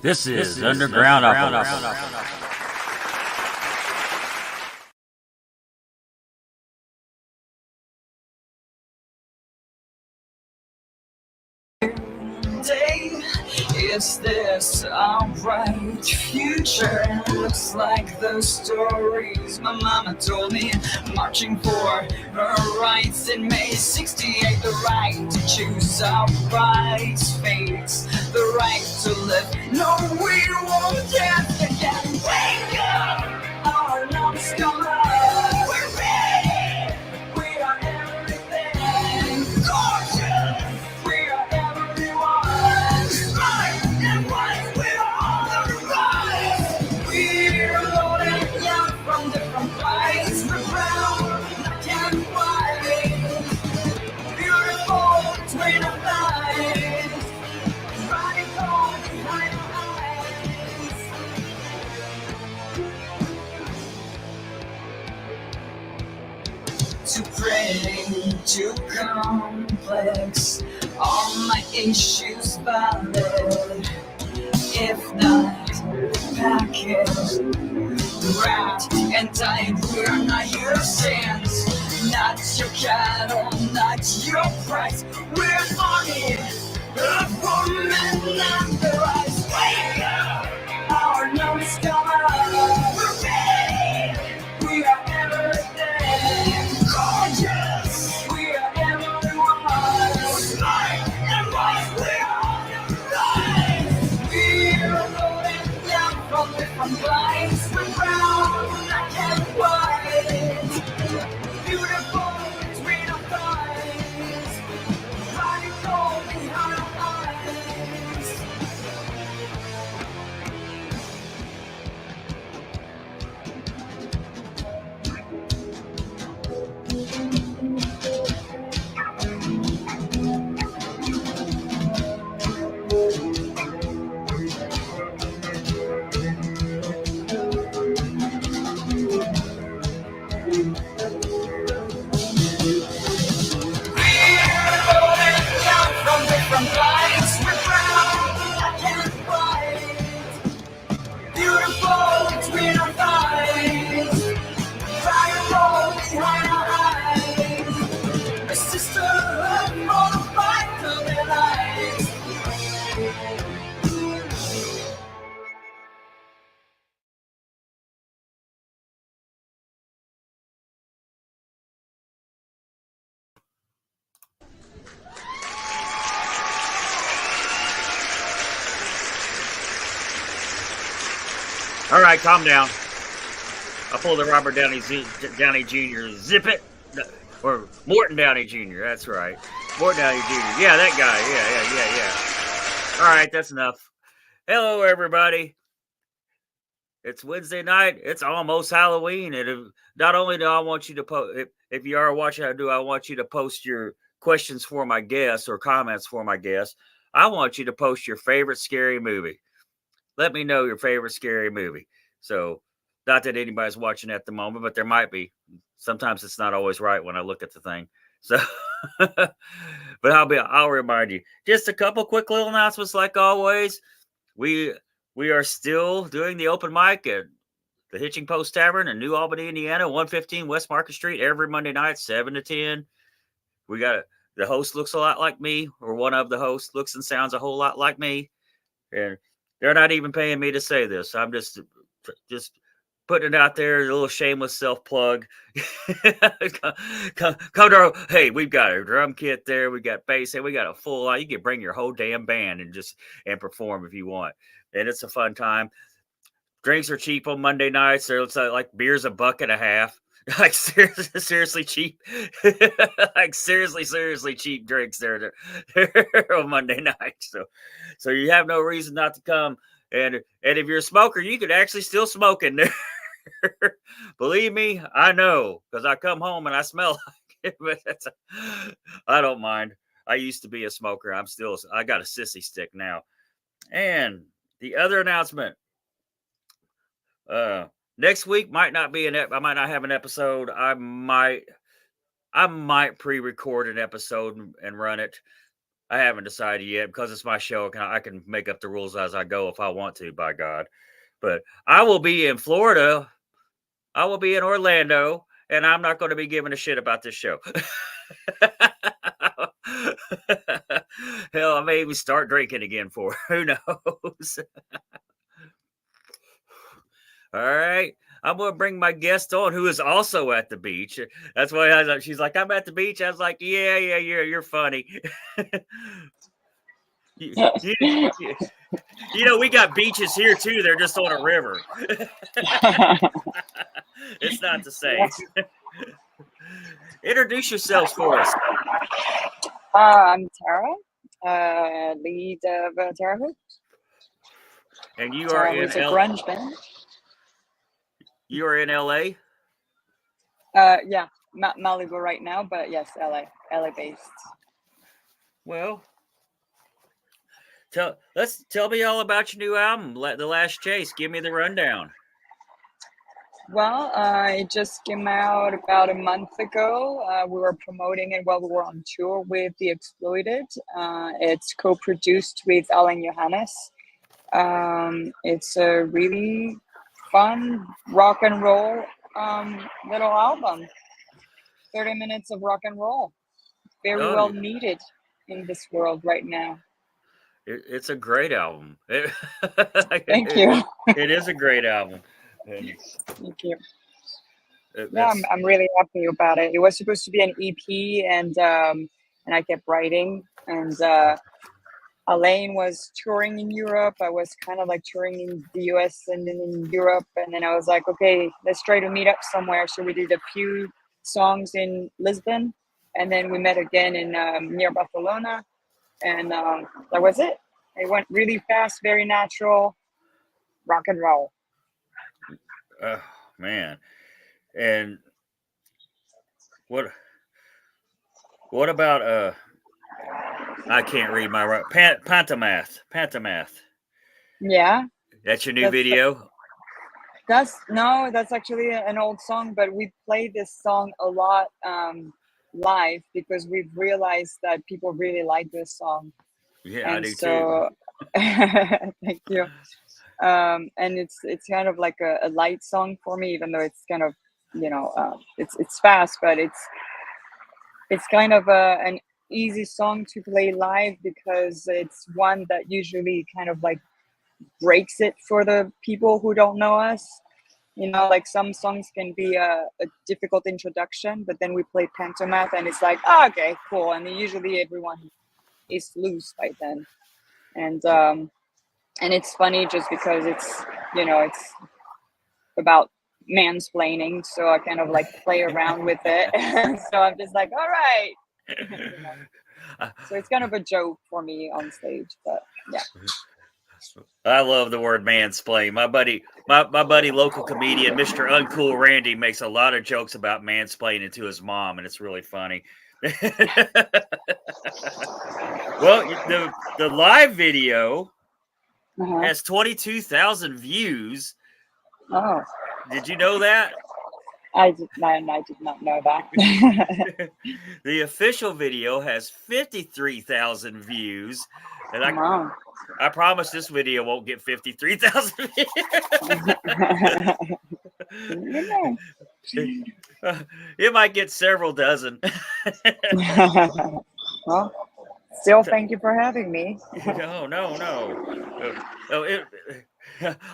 This is Underground Opera. Is this our bright future? Looks like those stories my mama told me. Marching for her rights in May '68, the right to choose our rights fades, the right to live. No, we won't dance again. Wake up, our love's come up. We're ready. We are everything. Gorgeous. We are everyone. Right and white. We are all the rise. We're loaded young from different flights. We're brown, black and white. Beautiful between our thighs. Radical behind our eyes. Too pretty, too complex. All my issues valid. If not packaged, wrapped and tied, we're not your sins, not your cattle, not your price. We're money, a woman on the rise. Wake up, our numbers come up. We're ready, we are everything. Gorgeous, we are everyone. Smart and wise, we are on the rise. We're rolling down from different lights. We're brown, black and white. Beautiful between our thighs. Radical behind our eyes. From different lights, we're brown, black and white. Beautiful between our thighs, fire behind our eyes. A sisterhood for the fight for their lives. All right, calm down. I pulled the Robert Downey Jr. Zip it, or Morton Downey Jr. That's right, Morton Downey Jr. Yeah, that guy. Yeah. All right, that's enough. Hello, everybody. It's Wednesday night. It's almost Halloween, and not only do I want you to post, if you are watching, I want you to post your questions for my guests or comments for my guests. I want you to post your favorite scary movie. Let me know your favorite scary movie. So, not that anybody's watching at the moment, but there might be. Sometimes it's not always right when I look at the thing. So, but I'll remind you. Just a couple quick little announcements, like always. We are still doing the open mic at the Hitching Post Tavern in New Albany, Indiana, 115 West Market Street, every Monday night, 7 to 10. We got the host looks a lot like me, or one of the hosts looks and sounds a whole lot like me. And they're not even paying me to say this. I'm just putting it out there, a little shameless self plug. come to our, hey, we've got a drum kit there, we got bass, and we got a full line. You can bring your whole damn band and perform if you want, and it's a fun time. Drinks are cheap on Monday nights. So it's like beer's $1.50. Like seriously cheap, like seriously cheap drinks there on Monday night. So you have no reason not to come. And if you're a smoker, you could actually still smoke in there. Believe me, I know, because I come home and I smell like it. But I don't mind. I used to be a smoker. I got a sissy stick now. And the other announcement. Next week might not be I might not have an episode. I might pre-record an episode and run it. I haven't decided yet because it's my show. I can make up the rules as I go if I want to, by God. But I will be in Florida. I will be in Orlando, and I'm not going to be giving a shit about this show. Hell, I may even start drinking again for her. Who knows? All right. I'm going to bring my guest on who is also at the beach. That's why she's like, I'm at the beach. I was like, yeah, you're funny. you, you- we got beaches here too. They're just on a river. It's not the same. Introduce yourselves for us. I'm Tarah, lead of Tarah Who. And you are Tarah Who in is a grunge band. You are in LA? Yeah, Malibu right now, but yes, LA based. Well, tell me all about your new album, The Last Chase. Give me the rundown. Well, it just came out about a month ago. We were promoting it while we were on tour with The Exploited. It's co-produced with Alan Johannes. It's a really fun rock and roll little album. 30 minutes of rock and roll. Very well needed in this world right now. It's a great album. Thank you. It is a great album. Thank you. Yeah, I'm really happy about it. It was supposed to be an EP, and I kept writing. And Elaine was touring in Europe. I was kind of like touring in the US and then in Europe. And then I was like, okay, let's try to meet up somewhere. So we did a few songs in Lisbon, and then we met again in near Barcelona. And that was it. It went really fast, very natural, rock and roll. Oh man! And what about I can't read my right. Pantamath. Yeah. That's your new video? That's actually an old song, but we play this song a lot live because we've realized that people really like this song. Yeah, and I do too. Thank you. And it's kind of like a light song for me, even though it's kind of it's fast, but it's kind of an easy song to play live because it's one that usually kind of like breaks it for the people who don't know us. Like some songs can be a difficult introduction, but then we play Pantamath and it's like, oh, okay, cool. And usually everyone is loose by then. And it's funny just because it's about mansplaining. So I kind of like play around with it. So I'm just like, all right. So it's kind of a joke for me on stage, but yeah. I love the word mansplain. My buddy, local comedian, Mr. Uncool Randy, makes a lot of jokes about mansplaining to his mom, and it's really funny. Well, the live video has 22,000 views. Oh. Did you know that? I did not know that. The official video has 53,000 views. And I promise this video won't get 53,000 views. It might get several dozen. Well, still, thank you for having me. No.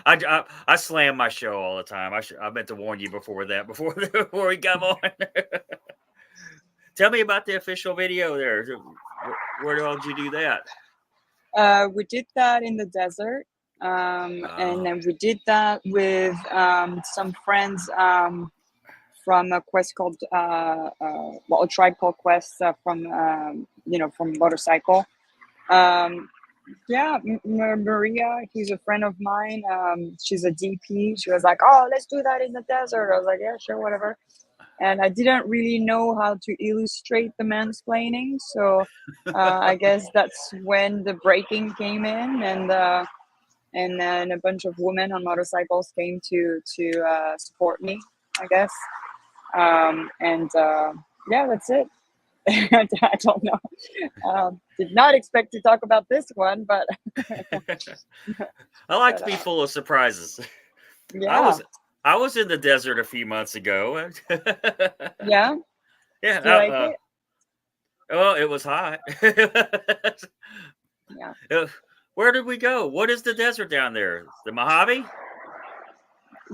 I slam my show all the time. I meant to warn you before we come on. Tell me about the official video there. Where did you do that? We did that in the desert. And then we did that with some friends from a quest called a tribe called Quest from motorcycle. Maria, he's a friend of mine. She's a DP. She was like, oh, let's do that in the desert. I was like, yeah, sure, whatever. And I didn't really know how to illustrate the mansplaining, so I guess that's when the breaking came in, and then a bunch of women on motorcycles came to support me, I guess. Yeah, that's it. I don't know. Did not expect to talk about this one, but I like to be full of surprises. yeah. I was in the desert a few months ago. Yeah. Yeah. Do you like it? Well, it was hot. Yeah. Where did we go? What is the desert down there? The Mojave?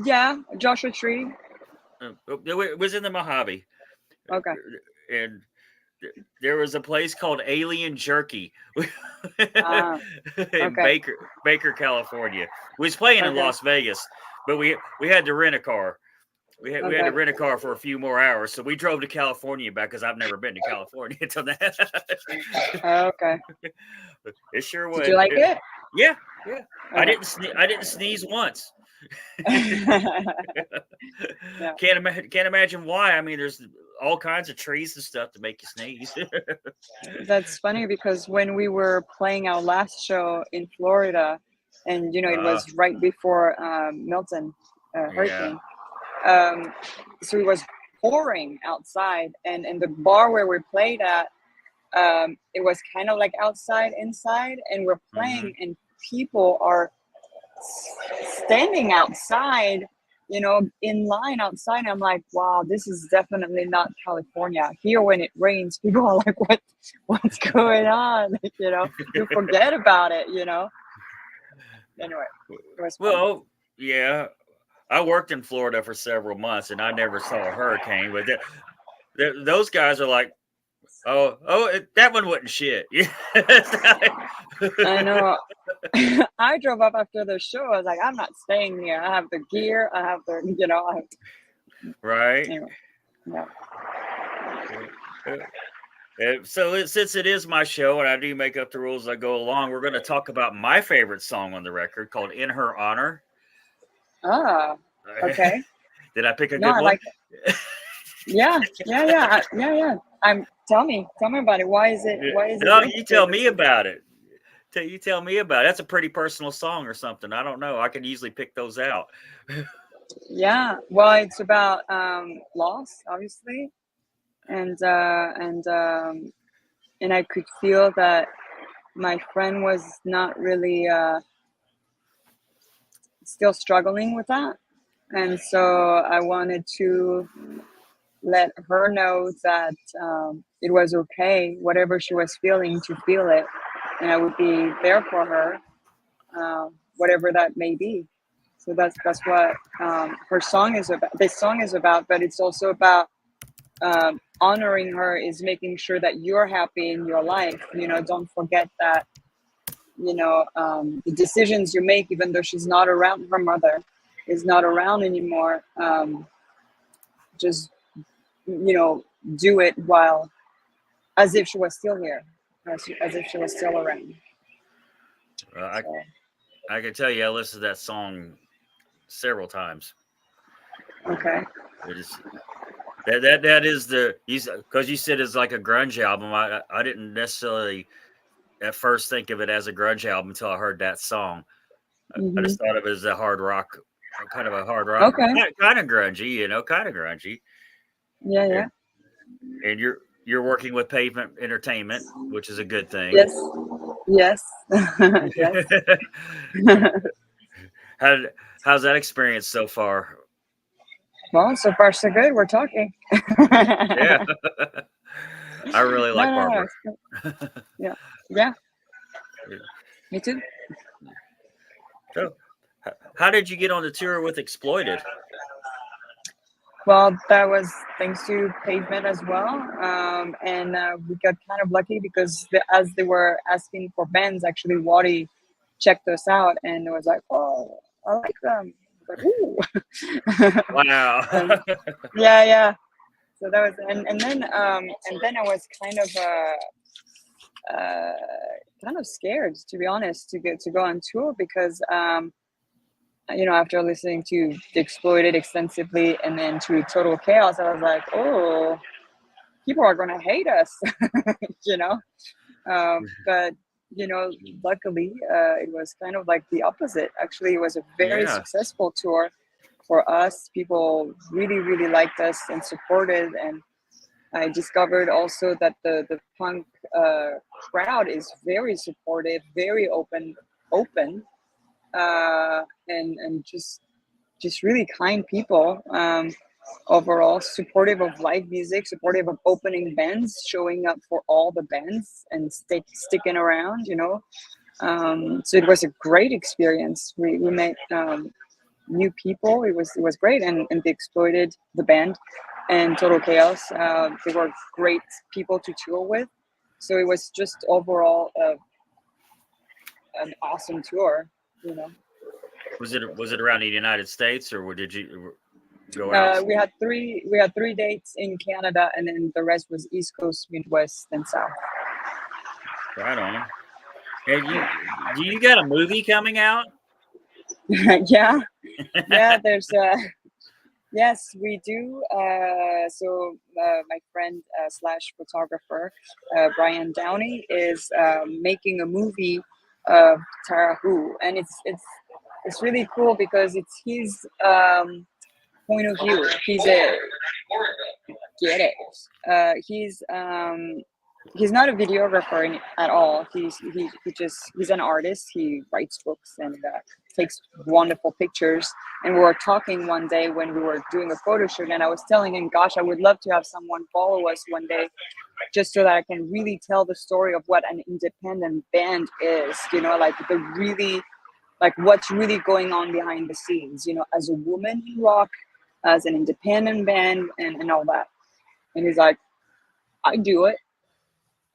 Yeah, Joshua Tree. It was in the Mojave. Okay. And there was a place called Alien Jerky Okay. in Baker, California. We was playing in Las Vegas, but we had to rent a car. We had to rent a car for a few more hours, so we drove to California back because I've never been to California until that. Okay. It sure was. Did you like it? Yeah, yeah. Okay. I didn't sneeze once. Yeah. Can't imagine why. I mean, there's all kinds of trees and stuff to make you sneeze. That's funny because when we were playing our last show in Florida, and it was right before Milton hurricane. So it was pouring outside, and the bar where we played at, it was kind of like outside inside, and we're playing and people are standing outside, in line outside. I'm like, wow, this is definitely not California. Here when it rains, people are like, what's going on? You forget about it. Anyway, it was fun. Well, yeah, I worked in Florida for several months and I never saw a hurricane, but those guys are like, that one wasn't shit. I know. I drove up after the show. I was like, I'm not staying here. I have the gear. I have the, right. Anyway, yeah. So since it is my show and I do make up the rules as I go along, we're going to talk about my favorite song on the record called "In Her Honor." Ah, okay. Did I pick a good I one? like it. Yeah. Tell me about it. Why is it? No, you tell me about it. You tell me about it. That's a pretty personal song or something. I don't know. I can easily pick those out. Yeah. Well, it's about loss, obviously, and I could feel that my friend was not really still struggling with that, and so I wanted to let her know that it was okay, whatever she was feeling, to feel it, and I would be there for her, whatever that may be. So that's what her song is about. This song is about, but it's also about honoring her, is making sure that you're happy in your life. Don't forget that. The decisions you make, even though she's not around, her mother is not around anymore. Just do it while, as if she was still here, as if she was still around. I can tell you, I listened to that song several times. Okay. It is that is because you said it's like a grunge album. I didn't necessarily at first think of it as a grunge album until I heard that song. I just thought of it as a hard rock, kind of a hard rock, kind of grungy, kind of grungy. Yeah. And you're working with Pavement Entertainment, which is a good thing. Yes. How's that experience so far? Well, so far so good. We're talking. Yeah. I really like Barbara. No. Yeah. Me too. So, how did you get on the tour with Exploited? Well, that was thanks to Pavement as well, and we got kind of lucky because as they were asking for bands, actually Waddy checked us out and it was like, oh, I like them. Like, ooh. Wow. Yeah. So that was, and then I was kind of scared, to be honest, to go on tour because after listening to The Exploited extensively and then to Total Chaos, I was like, oh, people are gonna hate us, but luckily it was kind of like the opposite. Actually, it was a very successful tour for us. People really liked us and supported, and I discovered also that the punk crowd is very supportive, very open, and just really kind people. Overall, supportive of live music, supportive of opening bands, showing up for all the bands, and sticking around. So it was a great experience. We met new people. It was great, and they exploited the band and Total Chaos. They were great people to tour with. So it was just overall an awesome tour. Was it around the United States, or did you go out? We had three dates in Canada, and then the rest was East Coast, Midwest, and South. Right on. Hey, do you got a movie coming out? Yeah, there's yes, we do. So my friend slash photographer Brian Downey is making a movie of Tarah Who, and it's really cool because it's his point of view. He's a get it. He's not a videographer at all. He's an artist. He writes books and takes wonderful pictures. And we were talking one day when we were doing a photo shoot, and I was telling him, "Gosh, I would love to have someone follow us one day, just so that I can really tell the story of what an independent band is. Like what's really going on behind the scenes. As a woman in rock, as an independent band, and all that." And he's like, "I do it."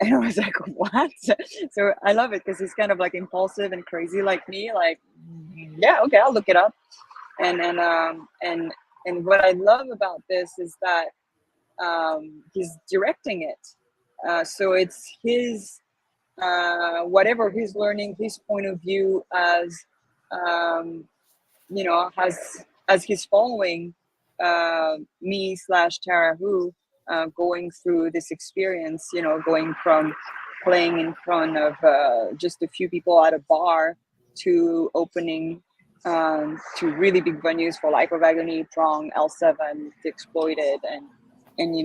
And I was like, "What?" So I love it because he's kind of like impulsive and crazy like me. Like, yeah, okay, I'll look it up. And what I love about this is that he's directing it. So it's his whatever he's learning, his point of view as as he's following me slash Tarah Who. Going through this experience, going from playing in front of just a few people at a bar to opening to really big venues for Life of Agony, Prong, L7, The Exploited, and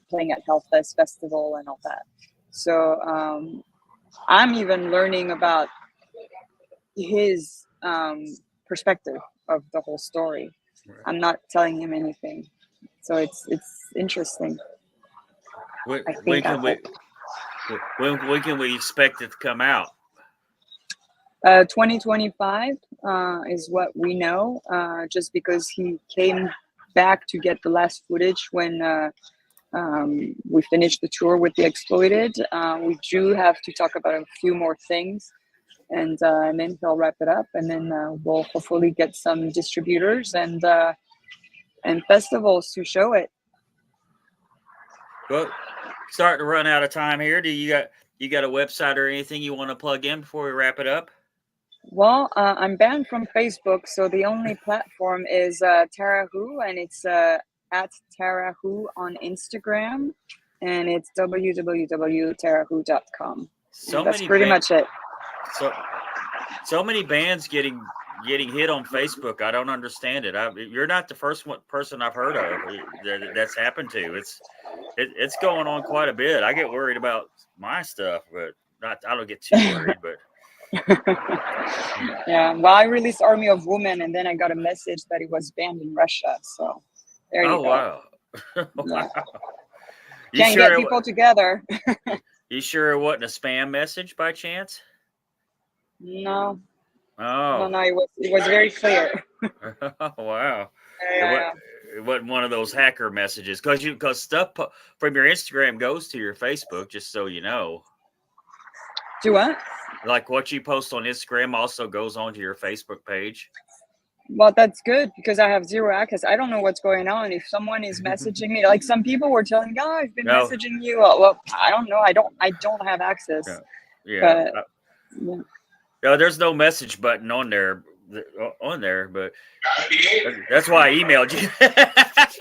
playing at Hellfest Festival and all that. So I'm even learning about his perspective of the whole story. I'm not telling him anything. So it's interesting. When can we expect it to come out? 2025 is what we know. Just because he came back to get the last footage when we finished the tour with The Exploited. We do have to talk about a few more things, and then he'll wrap it up, and then we'll hopefully get some distributors and festivals to show it. Well, starting to run out of time here. Do you got a website or anything you want to plug in before we wrap it up? Well, I'm banned from Facebook, so the only platform is Tarah Who, and it's at Tarah Who on Instagram, and it's www.tarahwho.com. That's pretty much it. So many bands getting hit on Facebook. I don't understand it. You're not the first person I've heard of that's happened to. It's going on quite a bit. I get worried about my stuff, but I don't get too worried. But yeah, well, I released Army of Women, and then I got a message that it was banned in Russia. So there you go. Wow. Wow. Yeah. Can't get people together. You sure it wasn't a spam message by chance? No. Oh. No, it was very clear. Oh, wow. Yeah. It wasn't one of those hacker messages because stuff from your Instagram goes to your Facebook, just so you know. Do what? Like what you post on Instagram also goes onto your Facebook page. Well, that's good because I have zero access. I don't know what's going on. If someone is messaging me, like some people were telling me, "Oh, I've been messaging you." Well, I don't know. I don't have access. Yeah. But, yeah. No, there's no message button on there, but that's why I emailed you.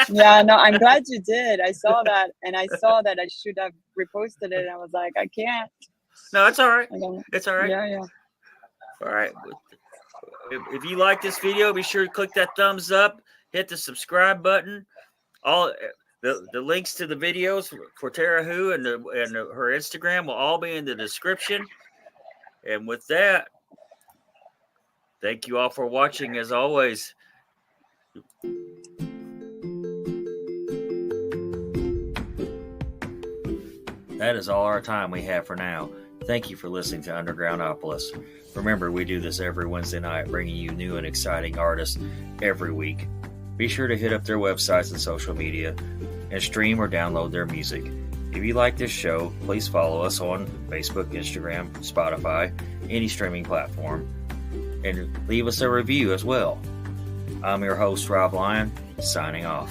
Yeah, no, I'm glad you did. I saw that, and I saw that I should have reposted it. And I was like, I can't. No, it's all right. It's all right. Yeah. All right. If you like this video, be sure to click that thumbs up, hit the subscribe button. The links to the videos for Tarah Who and her Instagram will all be in the description. And with that, thank you all for watching as always. That is all our time we have for now. Thank you for listening to Undergroundopolis. Remember, we do this every Wednesday night, bringing you new and exciting artists every week. Be sure to hit up their websites and social media and stream or download their music. If you like this show, please follow us on Facebook, Instagram, Spotify, any streaming platform, and leave us a review as well. I'm your host, Rob Lyon, signing off.